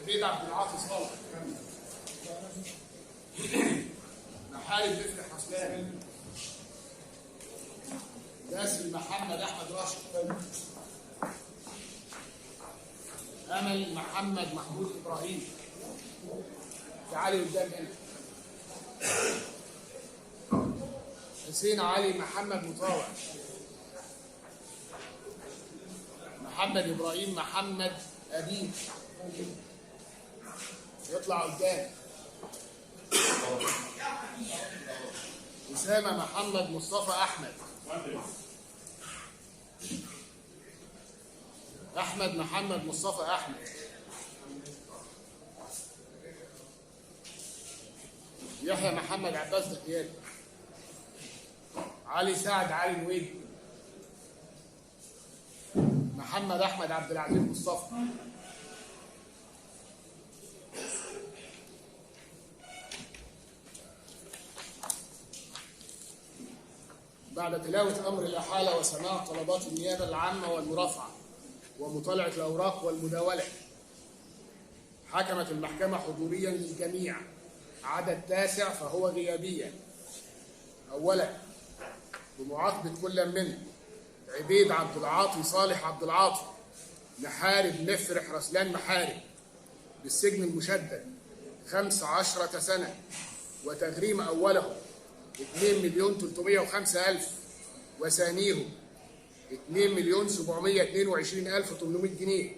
عبيد عبد العاطي صالح، محارب بفرح حسلان، باسل محمد احمد راشد، امل محمد محمود ابراهيم. تعالي قدام هنا. حسين علي محمد مطاوع، محمد ابراهيم محمد اديب. يطلع قدام. أسامة محمد مصطفى أحمد، أحمد محمد مصطفى أحمد، يحيى محمد عباس دقياني، علي سعد علي نويدي، محمد أحمد عبد العزيز مصطفى، بعد تلاوة أمر الإحالة وسماع طلبات النيابة العامة والمرافعة ومطالعة الأوراق والمداولة، حكمت المحكمة حضوريا للجميع عدد 9 فهو غيابيا. أولا، بمعاقبة كل من عبيد عبد العاطي صالح عبد العاطي محارب مفرح رسلان محارب بالسجن المشدد 15 سنة، وتغريم أوله 2,305,000 وثانيه 2,722,800 جنيه.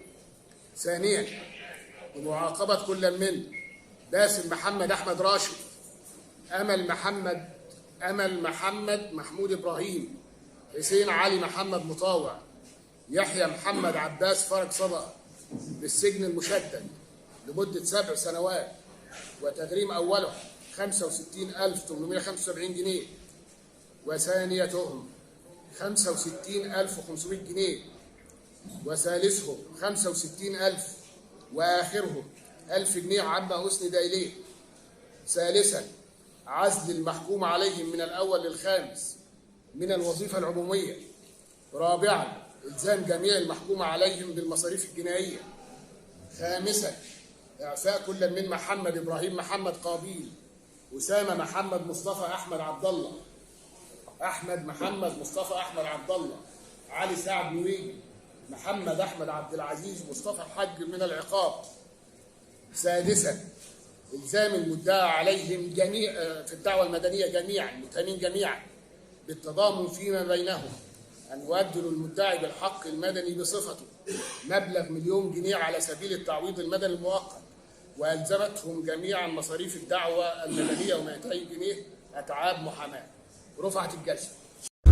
ثانيا، بمعاقبة كل من باسل محمد أحمد راشد، أمل محمد محمود إبراهيم، حسين علي محمد مطاوع، يحيى محمد عباس فرج صدقة بالسجن المشدد لمدة 7 سنوات، وتغريم أوله 65,875 جنيه، وثانيتهم 65,500 جنيه، وثالثهم 65,000، وآخرهم 1,000 جنيه عما أسند إليه. ثالثا، عزل المحكوم عليهم من الأول للخامس من الوظيفة العمومية. رابعا، إلزام جميع المحكوم عليهم بالمصاريف الجنائية. خامسا، إعفاء كل من محمد إبراهيم محمد قابيل، أسامة محمد مصطفى أحمد عبد الله، أحمد محمد مصطفى أحمد عبد الله، علي سعد نويدي، محمد أحمد عبد العزيز مصطفى الحج من العقاب. سادسا، إلزام المدعى عليهم جميع في الدعوة المدنية جميعا المتهمين جميعا بالتضامن فيما بينهم أن يؤدوا للمدعي بالحق المدني بصفته مبلغ 1,000,000 جنيه على سبيل التعويض المدني المؤقت، وألزمتهم جميعا مصاريف الدعوة المدنية و200 جنيه أتعاب محاماة. رفعت الجلسة.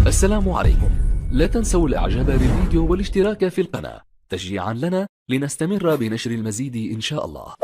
السلام عليكم. لا تنسوا الإعجاب بالفيديو والاشتراك في القناة تشجيعا لنا لنستمر بنشر المزيد إن شاء الله.